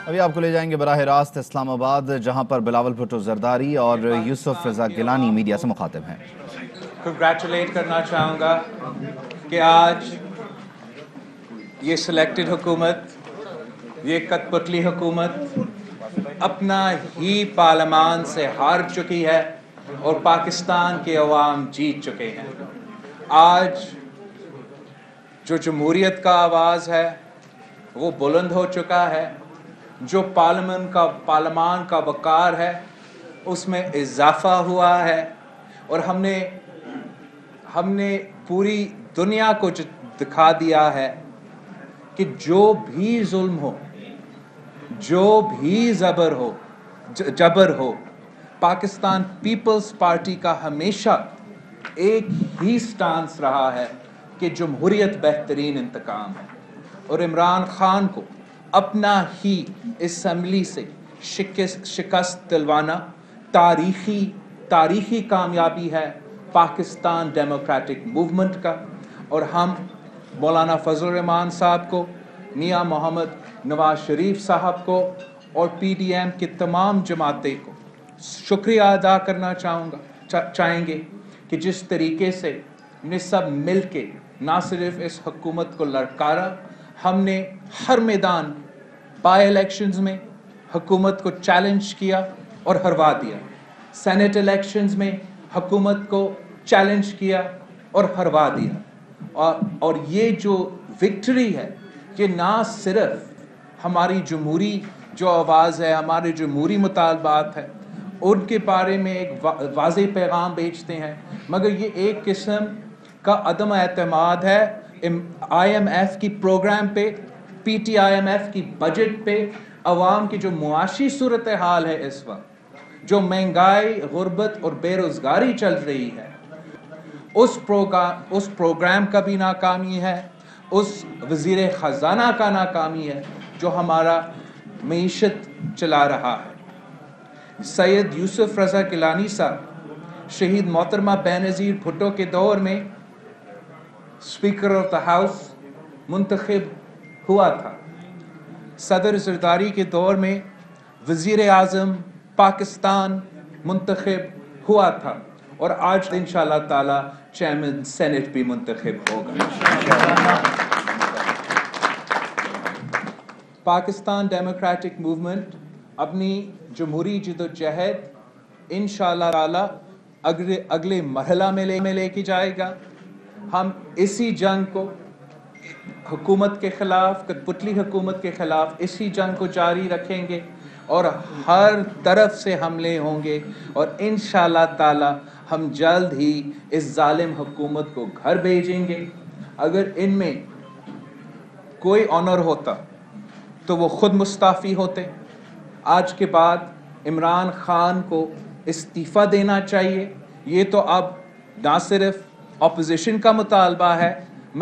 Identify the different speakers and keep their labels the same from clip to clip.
Speaker 1: ابھی آپ کو لے جائیں گے براہ راست اسلام آباد، جہاں پر بلاول بھٹو زرداری اور یوسف رضا گیلانی میڈیا سے مخاطب ہیں۔
Speaker 2: کنگریچولیٹ کرنا چاہوں گا کہ آج یہ سلیکٹڈ حکومت، یہ کٹ پتلی حکومت اپنا ہی پارلیمان سے ہار چکی ہے اور پاکستان کے عوام جیت چکے ہیں۔ آج جو جمہوریت کا آواز ہے وہ بلند ہو چکا ہے، جو پارلیمان کا وقار ہے اس میں اضافہ ہوا ہے، اور ہم نے پوری دنیا کو دکھا دیا ہے کہ جو بھی ظلم ہو، جو بھی جبر ہو، پاکستان پیپلز پارٹی کا ہمیشہ ایک ہی سٹانس رہا ہے کہ جمہوریت بہترین انتقام ہے، اور عمران خان کو اپنا ہی اسمبلی سے شکست دلوانا تاریخی کامیابی ہے پاکستان ڈیموکریٹک موومنٹ کا، اور ہم مولانا فضل الرحمان صاحب کو، میاں محمد نواز شریف صاحب کو اور پی ڈی ایم کی تمام جماعتیں کو شکریہ ادا کرنا چاہیں گے کہ جس طریقے سے نے سب مل کے نہ صرف اس حکومت کو للکارا، ہم نے ہر میدان بائی الیکشنز میں حکومت کو چیلنج کیا اور ہروا دیا، سینٹ الیکشنز میں حکومت کو چیلنج کیا اور ہروا دیا، اور یہ جو وکٹری ہے یہ نہ صرف ہماری جمہوری جو آواز ہے، ہمارے جمہوری مطالبات ہے ان کے بارے میں ایک واضح پیغام بھیجتے ہیں، مگر یہ ایک قسم کا عدم اعتماد ہے آئی ایم ایف کی پروگرام پہ، پی ٹی آئی ایم ایف کی بجٹ پہ، عوام کی جو معاشی صورتحال ہے اس وقت، جو مہنگائی، غربت اور بے روزگاری چل رہی ہے، اس پروگرام کا بھی ناکامی ہے، اس وزیر خزانہ کا ناکامی ہے جو ہمارا معیشت چلا رہا ہے۔ سید یوسف رضا گیلانی صاحب شہید محترمہ بینظیر بھٹو کے دور میں اسپیکر آف دا ہاؤس منتخب ہوا تھا، صدر زرداری کے دور میں وزیر اعظم پاکستان منتخب ہوا تھا، اور آج انشاءاللہ تعالی چیئرمین سینٹ بھی منتخب ہوگا۔ پاکستان ڈیموکریٹک موومنٹ اپنی جمہوری جدوجہد انشاءاللہ تعالی اگلے مرحلہ میں لے کے جائے گا۔ ہم اسی جنگ کو حکومت کے خلاف، کٹ پتلی حکومت کے خلاف اسی جنگ کو جاری رکھیں گے، اور ہر طرف سے حملے ہوں گے، اور انشاءاللہ تعالی ہم جلد ہی اس ظالم حکومت کو گھر بھیجیں گے۔ اگر ان میں کوئی آنر ہوتا تو وہ خود مستعفی ہوتے۔ آج کے بعد عمران خان کو استعفیٰ دینا چاہیے۔ یہ تو اب نہ صرف اپوزیشن کا مطالبہ ہے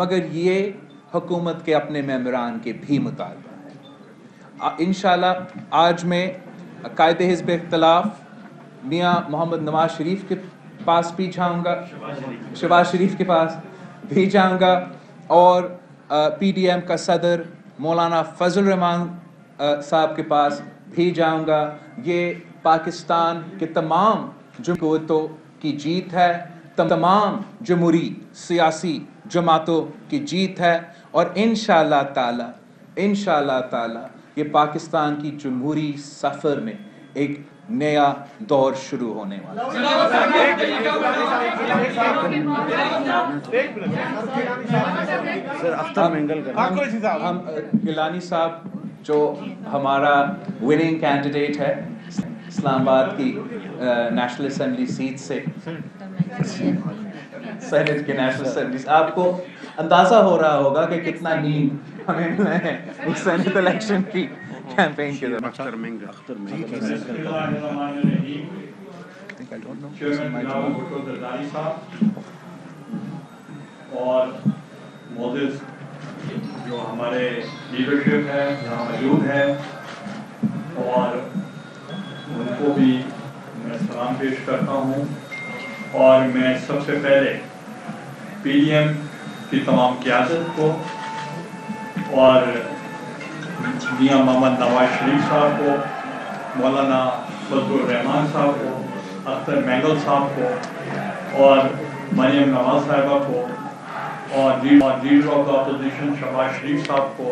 Speaker 2: مگر یہ حکومت کے اپنے ممبران کے بھی مطالبہ ہے۔ انشاءاللہ آج میں قائد حزب اختلاف میاں محمد نواز شریف کے پاس بھی جاؤں گا، شہباز شریف کے پاس بھی جاؤں گا، اور پی ڈی ایم کا صدر مولانا فضل الرحمان صاحب کے پاس بھی جاؤں گا۔ یہ پاکستان کے تمام جمہوریتوں کی جیت ہے، تمام جمہوری سیاسی جماعتوں کی جیت ہے، اور انشاءاللہ تعالی یہ پاکستان کی جمہوری سفر میں ایک نیا دور شروع ہونے والا ہے۔ ہم گیلانی صاحب جو ہمارا وننگ کینڈیڈیٹ ہے اسلام آباد کی نیشنل اسمبلی سیٹ سے، سینٹ کے نیشنل اسمبلی سے، آپ کو اندازہ ہو رہا ہوگا کہ کتنا نیند ہمیں ملا ہے اس سینٹ الیکشن کی کیمپین کے دوران۔
Speaker 3: اور معزز جو ہمارے لیڈرشپ ہے یہاں موجود ہے، اور ان کو بھی میں سلام پیش کرتا ہوں، اور میں سب سے پہلے پی ڈی ایم کی تمام قیادت کو اور मियां मोहम्मद नवाज शरीफ साहब को, मौलाना फजलुर रहमान साहब को, अख्तर मैंगल साहब को और मरियम नवाज साहिबा को और leader of the opposition Shahbaz Sharif साहब को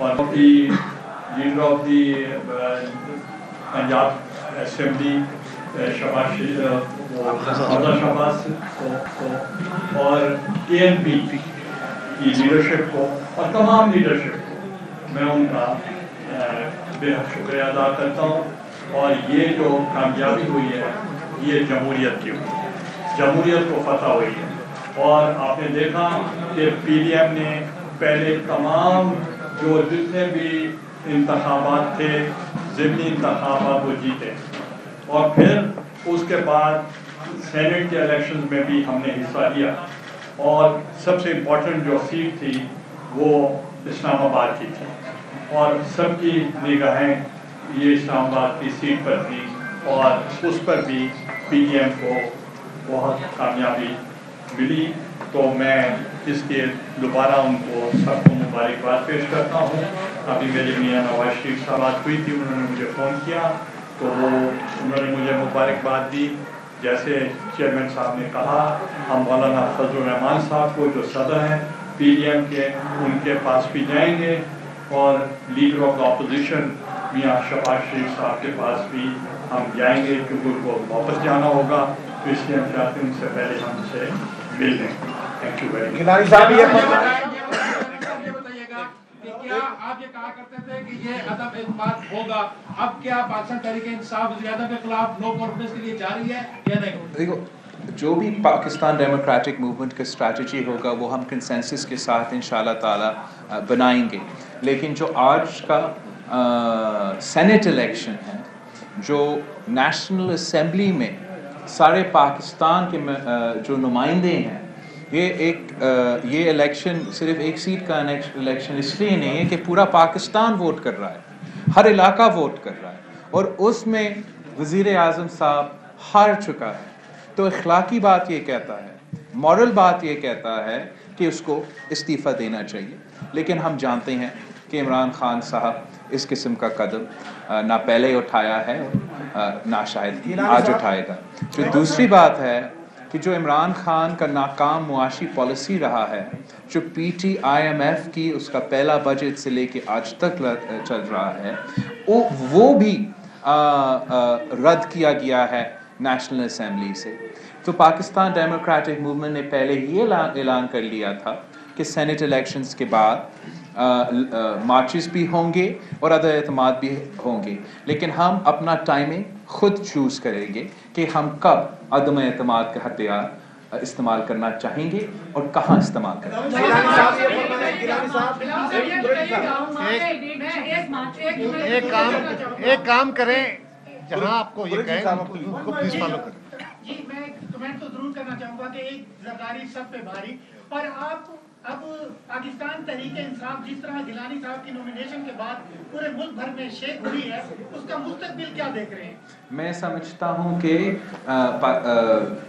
Speaker 3: और leader of the Punjab assembly Shahbaz को और ANP की लीडरशिप को और तमाम लीडरशिप को मैं उनका बेहद शुक्रिया अदा करता हूँ। और ये जो कामयाबी हुई है ये जमहूरियत की हुई, जमहूरियत को फतह हुई है। और आपने देखा कि PDM ने पहले तमाम जो जितने भी इंतखाबात थे ज़िमनी इंतखाबात वो जीते और फिर उसके बाद सेनेट के इलेक्शन में भी हमने हिस्सा लिया और सबसे इम्पोर्टेंट जो सीट थी वो इस्लामाबाद की थी और सबकी निगाहें ये इस्लामाबाद की सीट पर थी और उस पर भी PDM को बहुत कामयाबी मिली। तो मैं इसके दोबारा उनको सबको मुबारकबाद पेश करता हूँ। अभी मेरे मियां नवाज शरीफ साहब बात हुई थी, उन्होंने मुझे फ़ोन किया तो उन्होंने मुझे मुबारकबाद दी। जैसे चेयरमैन साहब ने कहा, हम मौलाना फजलुर रहमान साहब को जो सदर हैं PDM के, उनके पास भी जाएंगे और लीडर ऑफ द अपोजिशन मियां शहबाज शरीफ साहब के पास भी हम जाएंगे क्योंकि उनको वापस जाना होगा, तो इसलिए हम चाहते हैं उनसे पहले हम उनसे मिल लें। Thank you very much.
Speaker 4: Gilani साहब ये
Speaker 5: बताइएगा कि क्या आप ये कहा करते थे कि ये अदम इत्मीनान होगा, अब क्या पाकिस्तान तहरीक इंसाफ ज़ियादा के खिलाफ नो कॉन्फिडेंस के लिए जारी है या नहीं?
Speaker 2: देखो, जो भी पाकिस्तान डेमोक्रेटिक मूवमेंट का स्ट्रैटेजी होगा वो हम कंसेंसस के साथ इंशाल्लाह ताला बनाएंगे। लेकिन जो आज का सेनेट इलेक्शन है, जो नेशनल असेंबली में सारे पाकिस्तान के जो नुमाइंदे हैं, ये इलेक्शन सिर्फ एक सीट का इलेक्शन इसलिए नहीं है कि पूरा पाकिस्तान वोट कर रहा है, हर इलाका वोट कर रहा है और उसमें वज़ीर आज़म साहब हार चुका है। तो अखलाकी बात ये कहता है, मॉरल बात ये कहता है कि उसको इस्तीफ़ा देना चाहिए। लेकिन हम जानते हैं कि इमरान खान साहब इस किस्म का कदम ना पहले उठाया है ना शायद आज उठाएगा। जो दूसरी बात है कि जो इमरान खान का नाकाम मुआशी पॉलिसी रहा है, जो PT IMF की उसका पहला बजट से लेके आज तक चल रहा है, वो भी रद्द किया गया है नेशनल असेंबली से। तो पाकिस्तान डेमोक्रेटिक मूवमेंट ने पहले ही ऐलान कर लिया था कि सेनेट इलेक्शंस के बाद मार्चेस भी होंगे और अदम एतमाद भी होंगे, लेकिन हम अपना टाइमिंग खुद चूज़ करेंगे कि हम कब अदम एतमाद का हथियार इस्तेमाल करना चाहेंगे और कहाँ इस्तेमाल करेंगे।
Speaker 4: एक काम करें, जहाँ आपको ये कहें उनको प्लीज फॉलो करें।
Speaker 6: जी, मैं कमेंट तो जरूर करना चाहूंगा कि एक जरदारी सब पे भारी, पर आप अब पाकिस्तान तहरीक इंसाफ जिस तरह गिलानी साहब की नॉमिनेशन के बाद पूरे मुल्क भर में शेख हुई है, उसका मुस्तकबिल क्या देख रहे हैं?
Speaker 2: मैं समझता हूँ कि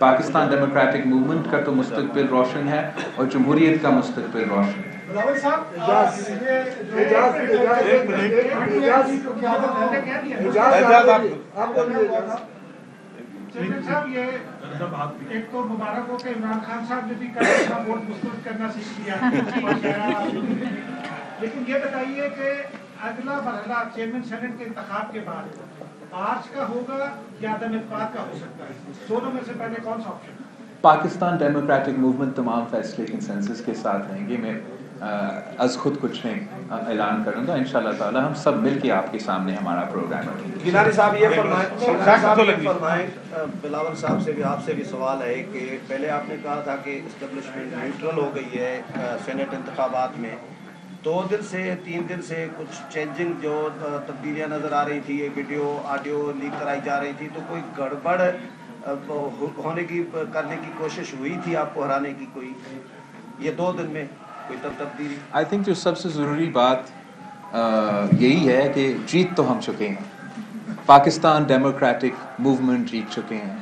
Speaker 2: पाकिस्तान डेमोक्रेटिक मूवमेंट का तो मुस्तकबिल रोशन है और जमहूरियत का मुस्तकबिल रोशन है।
Speaker 6: चेयरमैन साहब, ये एक तो मुबारक हो कि इमरान खान साहब ने भी अपना वोट मुस्तरद करना सीख लिया, लेकिन ये बताइए कि अगला मरहला चेयरमैन सेनेट के इंतखाब के बाद मार्च का होगा या अदम इत्मीनान का हो सकता है? दोनों में से पहले कौन सा ऑप्शन?
Speaker 2: पाकिस्तान डेमोक्रेटिक मूवमेंट तमाम फैसले कंसेंसस के साथ रहेंगे। मैं आज खुद कुछ नहीं ऐलान करूंगा, इंशाल्लाह ताला हम सब मिल के आपके सामने हमारा प्रोग्राम रखेंगे।
Speaker 7: गिलानी साहब ये फरमाएं, बिलावल साहब से भी आपसे भी सवाल है कि पहले आपने कहा था कि इस्टेब्लिशमेंट न्यूट्रल हो गई है सेनेट इंतखाबात में, 2 दिन से 3 दिन से कुछ चेंजिंग जो तब्दीलियाँ नज़र आ रही थी, ये वीडियो ऑडियो लीक कराई जा रही थी, तो कोई गड़बड़ होने की करने की कोशिश हुई थी आपको हराने की? कोई ये 2 दिन में कोई तब्दीली?
Speaker 2: आई थिंक जो सबसे ज़रूरी बात यही है कि जीत तो हम चुके हैं, पाकिस्तान डेमोक्रेटिक मूवमेंट जीत चुके हैं,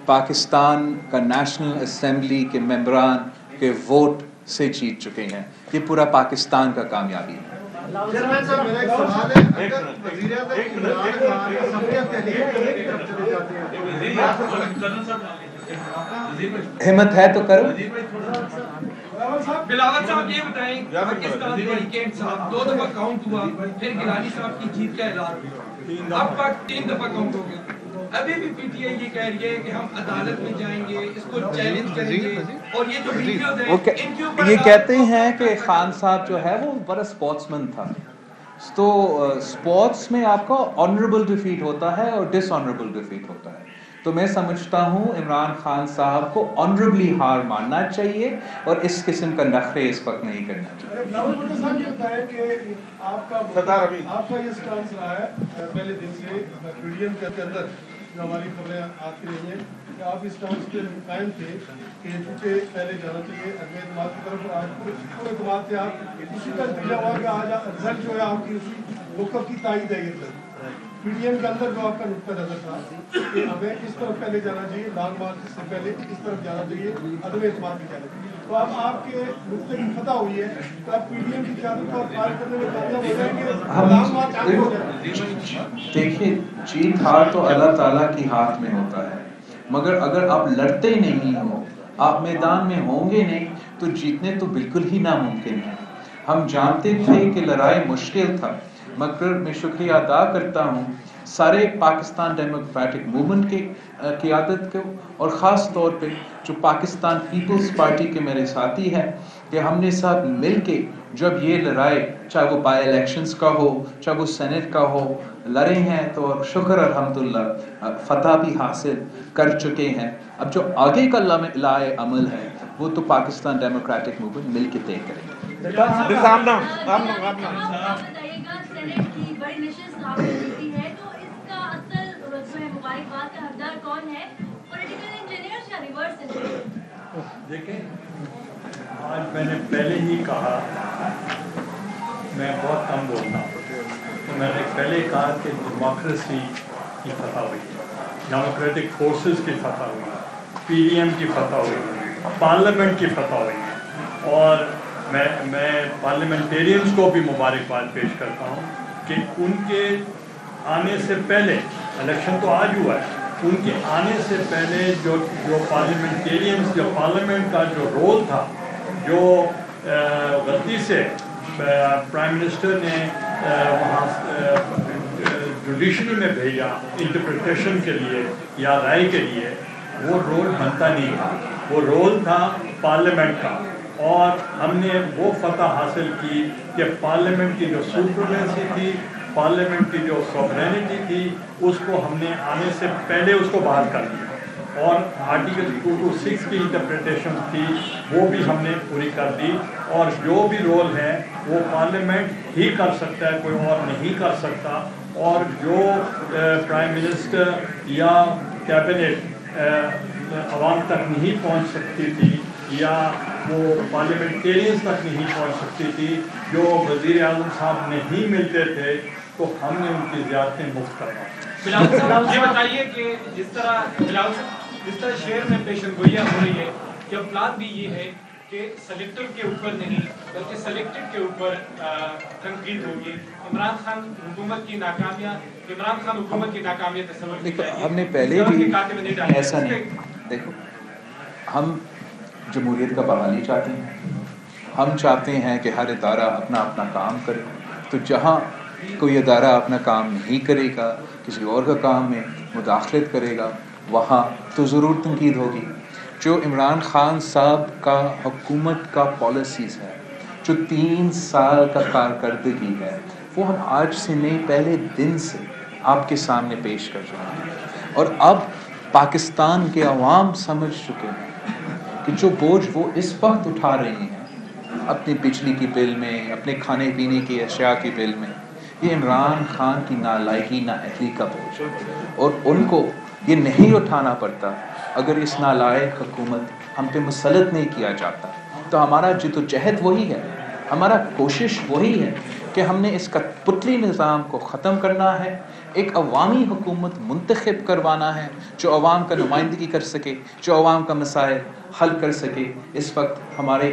Speaker 2: पाकिस्तान का नेशनल असेंबली के मेंबरान के वोट से जीत चुके हैं। ये पूरा पाकिस्तान का कामयाबी है।
Speaker 4: चेयरमैन साहब मेरा एक सवाल है, अगर वज़ीर आज़म इमरान खान असम्बलियत तहरीक की तरफ चले जाते हैं,
Speaker 2: हिम्मत है तो करो।
Speaker 8: बिलावल साहब ये बताएं, पाकिस्तान तहरीक इंसाफ 2 दफा काउंट हुआ, फिर गिलानी साहब की जीत का ऐलान हुआ, अब तक 3 दफा काउंट हो गया। अभी भी पीटीआई ये कह रही है कि हम अदालत में जाएंगे, इसको चैलेंज करेंगे, और ये जो वीडियोस हैं इनके ऊपर
Speaker 2: ये कहते हैं कि खान साहब जो है वो बड़ा स्पोर्ट्समैन था, तो स्पोर्ट्स में आपका ऑनरेबल डिफीट होता है और डिसऑनरेबल डिफीट होता है। तो मैं समझता हूँ इमरान खान साहब को ऑनरेबली हार मानना चाहिए और इस किस्म का नखरे इस वक्त नहीं करना चाहिए।
Speaker 6: बिलावल भुट्टो साहब ये बताएं कि आपका ये स्टांस रहा है पहले दिन से पीडीएम के अंदर, जो हमारी खबरें आती रही हैं कि आप इस स्टांस पे कायम थे कि चूंकि पहले जाना चाहिए अगले इतमाद की तरफ, आज पूरे इतमाद से आप उसी का नतीजा हुआ कि आज रिजल्ट जो है आपकी उसी वक़्त की तायद है। ये पीडीएम के अंदर जो आपका नुक्ता नजर था कि हमें किस तरफ पहले जाना चाहिए, लॉन्ग मार्च से पहले किस तरफ जाना चाहिए, अदम एतमाद की जाना चाहिए, तो अब आपके नुक्ते की फतह हुई है, तो आप पीडीएम की क़यादत को पार करने में कामयाब हो जाएंगे, लॉन्ग मार्च आगे हो जाएगा।
Speaker 2: देखिए, जीत हार तो अल्लाह ताला के हाथ में होता है, मगर अगर आप लड़ते नहीं हो, आप मैदान में होंगे नहीं, तो जीतने तो बिल्कुल ही नामुमकिन है। हम जानते थे कि लड़ाई मुश्किल था, मगर मैं शुक्रिया अदा करता हूँ सारे पाकिस्तान डेमोक्रेटिक मूवमेंट की क़यादत को, और ख़ास तौर पे जो पाकिस्तान पीपल्स पार्टी के मेरे साथी हैं, कि हमने सब मिल के जब ये लड़ाई, चाहे वो बाई इलेक्शंस का हो, चाहे वो सेनेट का हो, लड़े हैं, तो शुक्र अल्हम्दुलिल्लाह फतह भी हासिल कर चुके हैं। अब जो आगे का लाए अमल है वो तो पाकिस्तान डेमोक्रेटिक मूवमेंट मिल के तय करेंगे।
Speaker 9: सेनेट की बड़ी नशिस्त आपने मिलती है, तो इसका असल जो है मुबारकबाद का हकदार कौन है, पॉलिटिकल इंजीनियर्स या रिवर्स इंजीनियर्स?
Speaker 3: देखें, आज मैंने पहले ही कहा, मैं बहुत कम बोलता हूँ, तो मैंने पहले कहा कि डेमोक्रेसी की फतह हुई, डेमोक्रेटिक फोर्सेस की फतह हुई, पीडीएम की फतह हुई, पार्लियामेंट की फतह हुई, और मैं पार्लियामेंटेरियंस को भी मुबारकबाद पेश करता हूँ कि उनके आने से पहले, इलेक्शन तो आज हुआ है, उनके आने से पहले जो पार्लियामेंटेरियंस, जो पार्लियामेंट का जो रोल था, जो गलती से प्राइम मिनिस्टर ने वहाँ जुडिशरी में भेजा इंटरप्रिटेशन के लिए या राय के लिए, वो रोल बनता नहीं था, वो रोल था पार्लियामेंट का, और हमने वो फतह हासिल की कि पार्लियामेंट की जो सुपरमेसी थी, पार्लियामेंट की जो सॉवरेनिटी थी, उसको हमने आने से पहले उसको बहाल कर दिया, और आर्टिकल 226 की इंटरप्रिटेशन थी वो भी हमने पूरी कर दी, और जो भी रोल है वो पार्लियामेंट ही कर सकता है, कोई और नहीं कर सकता, और जो प्राइम मिनिस्टर या कैबिनेट आवाम तक नहीं पहुंच सकती थी, या वो पार्लियामेंटेरियंस तक नहीं पहुंच सकती थी, जो वज़ीर आज़म साहब नहीं मिलते थे, तो हमने उनकी ज़ियारतें मुफ्त करवा।
Speaker 8: बिलावल साहब ये बताइए कि जिस तरह शहर में पेशेंगोइयाँ हो रही है, कि प्लान भी ये है कि सेलेक्टिव के ऊपर नहीं बल्कि सेलेक्टेड के ऊपर तनकीद होगी, इमरान खान हुकूमत की नाकामियाँ तस्वीर,
Speaker 2: देखो हमने पहले भी ऐसा नहीं, देखो हम जमहूरियत का बहाली चाहते हैं, हम चाहते हैं कि हर इदारा अपना अपना काम करे, तो जहाँ कोई इदारा अपना काम नहीं करेगा, किसी और का काम में मुदाखलत करेगा, वहाँ तो ज़रूर तनकीद होगी। जो इमरान खान साहब का हुकूमत का पॉलिसीज़ है, जो 3 साल का कारकर्दगी है, वो हम आज से नहीं पहले दिन से आपके सामने पेश कर चुके हैं, और अब पाकिस्तान के अवाम समझ चुके हैं कि जो बोझ वो इस वक्त उठा रहे हैं अपनी बिजली की बिल में, अपने खाने पीने की अशिया की बिल में, ये इमरान खान की नालायकी नाअहली का बोझ है, और उनको ये नहीं उठाना पड़ता अगर इस नालायक हुकूमत हम पे मुसल्लत नहीं किया जाता। तो हमारा जिद्दोजहद वही है, हमारा कोशिश वही है कि हमने इस कठपुतली निज़ाम को ख़त्म करना है, एक अवामी हुकूमत मुंतखब करवाना है जो अवाम का नुमाइंदगी कर सके, जो अवाम का मसाइल हल कर सके। इस वक्त हमारे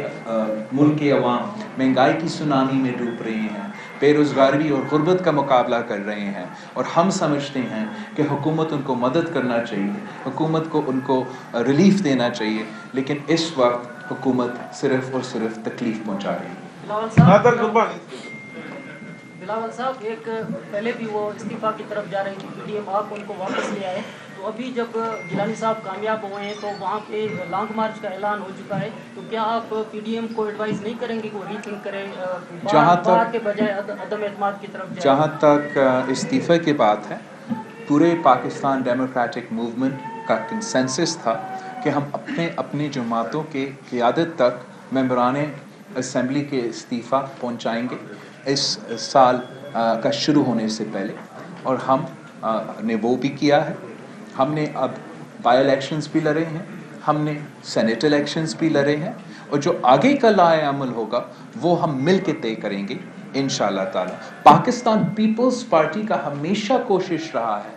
Speaker 2: मुल्क के अवाम महंगाई की सुनामी में डूब रहे हैं, बेरोज़गारी और गुर्बत का मुकाबला कर रहे हैं, और हम समझते हैं कि हुकूमत उनको मदद करना चाहिए, हुकूमत को उनको रिलीफ देना चाहिए, लेकिन इस वक्त हुकूमत सिर्फ़ और सिर्फ तकलीफ़ पहुँचा रही है।
Speaker 10: बिलावल साहब, एक पहले भी वो इस्तीफ़ा की तरफ जा रही थी पीडीएम, आप उनको वापस ले आए, तो अभी जब गिलानी साहब कामयाब हुए हैं तो वहाँ पे लॉन्ग मार्च का ऐलान हो चुका है, तो क्या आप पीडीएम को एडवाइस नहीं करेंगे कि वो रीथिंक करें, बाहर के बजाय अदम एतमाद की तरफ जाए? जहाँ
Speaker 2: तक इस्तीफ़े की बात है, पूरे पाकिस्तान डेमोक्रेटिक मूवमेंट का कंसेंसस था कि हम अपने अपनी जमातों के क़ियादत तक मेंबरान असम्बली के इस्तीफ़ा पहुँचाएँगे इस साल का शुरू होने से पहले, और हम ने वो भी किया है। हमने अब बाई इलेक्शंस भी लड़े हैं, हमने सेनेट इलेक्शंस भी लड़े हैं, और जो आगे का लाए अमल होगा वो हम मिल के तय करेंगे इंशाअल्लाह ताला। पाकिस्तान पीपल्स पार्टी का हमेशा कोशिश रहा है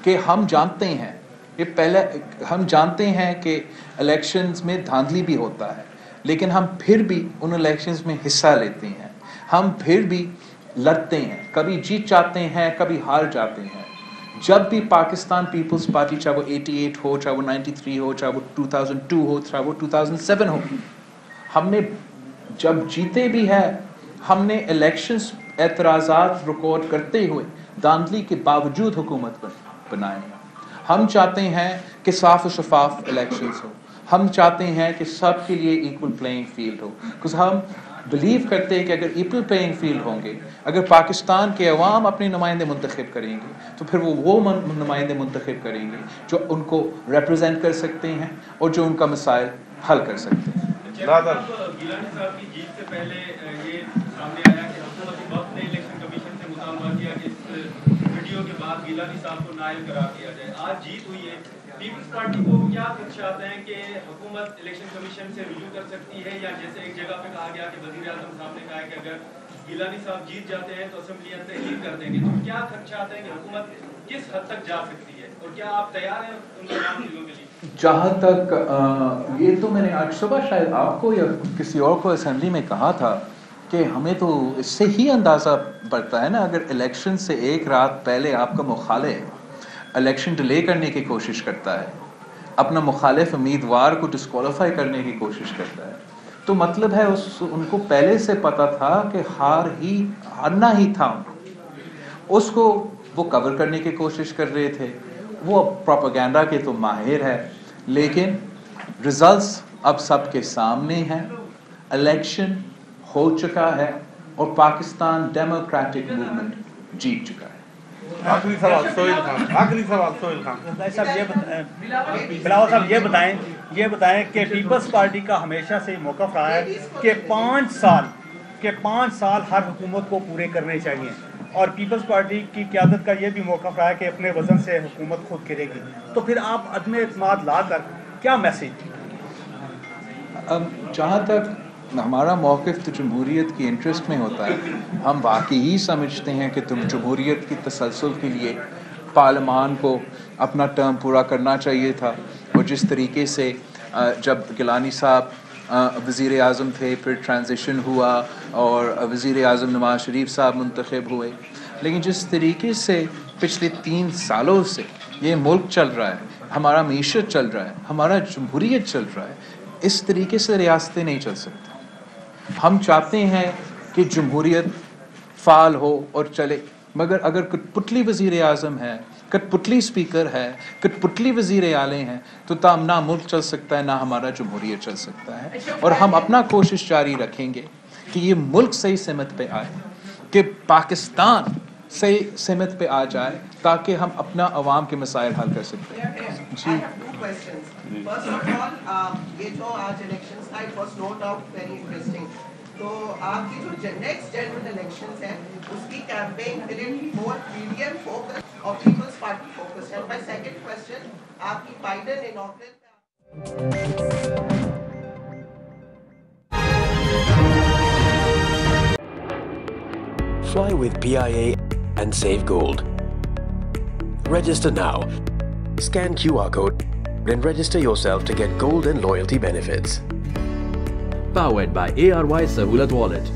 Speaker 2: कि हम जानते हैं, ये पहले हम जानते हैं कि इलेक्शंस में धांधली भी होता है, लेकिन हम फिर भी उन इलेक्शंस में हिस्सा लेते हैं, हम फिर भी लड़ते हैं, कभी जीत जाते हैं, कभी हार जाते हैं। जब भी पाकिस्तान पीपल्स पार्टी, चाहे वो 88 हो, चाहे वो 93 हो, चाहे वो 2002 हो, चाहे वो 2007 हो, हमने जब जीते भी है, हमने इलेक्शंस एतराज़ात रिकॉर्ड करते हुए धांधली के बावजूद हुकूमत बनाए हैं। हम चाहते हैं कि साफ और शफाफ इलेक्शंस हो, हम चाहते हैं कि सब के लिए इक्वल प्लेइंग फील्ड हो, बिकॉज हम बिलीव करते हैं कि अगर इक्वल प्लेइंग फील्ड होंगे, अगर पाकिस्तान के अवाम अपने नुमाइंदे मुंतखब करेंगे, तो फिर वो नुमाइंदे मुंतखब करेंगे जो उनको रिप्रेजेंट कर सकते हैं और जो उनका मसाइल हल कर सकते हैं।
Speaker 3: गिलानी साहब की जीत से पहले ये सामने आया कि हुकूमती वक्त ने इलेक्शन कमीशन से मुतालबा किया कि इस वीडियो के बाद गिलानी साहब को नाअहल करार दिया जाए। आज जीत हुई है, पीपल्स पार्टी को क्या खदशात हैं कि हुकूमत इलेक्शन कमीशन से रुजू कर सकती है, या जैसे एक जगह पे कहा गया कि वज़ीर आज़म साहब ने कहा है कि अगर गिलानी साहब जीत जाते हैं तो असेंबली तहलील कर देंगे, तो क्या खदशात हैं कि हुकूमत किस हद तक जा सकती है, और क्या आप तैयार हैं उन तमाम चीज़ों के लिए?
Speaker 2: जहाँ तक ये तो मैंने आज सुबह शायद आपको या किसी और को असेंबली में कहा था कि हमें तो इससे ही अंदाज़ा पड़ता है ना, अगर इलेक्शन से एक रात पहले आपका मुखालिफ इलेक्शन डिले करने की कोशिश करता है, अपना मुखालिफ उम्मीदवार को डिस्क्वालीफाई करने की कोशिश करता है, तो मतलब है उनको पहले से पता था कि हारना ही था उनको, उसको वो कवर करने की कोशिश कर रहे थे। वो प्रोपेगेंडा के तो माहिर है, लेकिन रिजल्ट्स अब सबके सामने हैं, इलेक्शन हो चुका है और पाकिस्तान डेमोक्रेटिक मूवमेंट जीत चुका है।
Speaker 11: आखिरी सवाल सोहेल खान बिलावल साहब ये बताएं कि पीपल्स पार्टी का हमेशा से मौक़िफ़ रहा है कि 5 साल हर हुकूमत को पूरे करने चाहिए, और पीपल्स पार्टी की क़यादत का ये भी मौक़िफ़ रहा है कि अपने वज़न से हुकूमत खुद करेगी, तो फिर आप अदम एतमाद ला कर क्या मैसेज?
Speaker 2: जहाँ तक हमारा मौक़िफ़ तो जमहूरियत की इंटरेस्ट में होता है, हम वाकई समझते हैं कि तुम जमहूरियत की तसलसल के लिए पार्लियामान को अपना टर्म पूरा करना चाहिए था, और जिस तरीके से जब गिलानी साहब वज़ीर आज़म थे, फिर ट्रांजिशन हुआ और वज़ीर आज़म नवाज शरीफ साहब मुंतखब हुए, लेकिन जिस तरीके से पिछले 3 सालों से ये मुल्क चल रहा है, हमारा मीशत चल रहा है, हमारा जमहूरियत चल रहा है, इस तरीके से रियासतें नहीं चल सकती। हम चाहते हैं कि जमहूरियत फ़ाल हो और चले, मगर अगर कठपुतली वज़ीर आज़म है, कठपुतली स्पीकर है, कठपुतली वज़ीर आले हैं, तो ना मुल्क चल सकता है, ना हमारा जमहूरियत चल सकता है। और हम अपना कोशिश जारी रखेंगे कि ये मुल्क सही सिमत पे आए, कि पाकिस्तान सही सिमत पे आ जाए, ताकि हम अपना अवाम के मसाइल हल कर सकते हैं। जी
Speaker 12: First of all, ये जो आज इलेक्शंस था, it was no doubt very interesting. तो आपकी जो नेक्स्ट जनरल इलेक्शंस हैं, उसकी campaign will it be more PDM focused or People's Party focused? And my second question, आपकी Biden inauguration
Speaker 13: Fly with PIA and save gold. Register now. Scan QR code and register yourself to get gold and loyalty benefits.
Speaker 14: Powered by ARY Sahulat Wallet.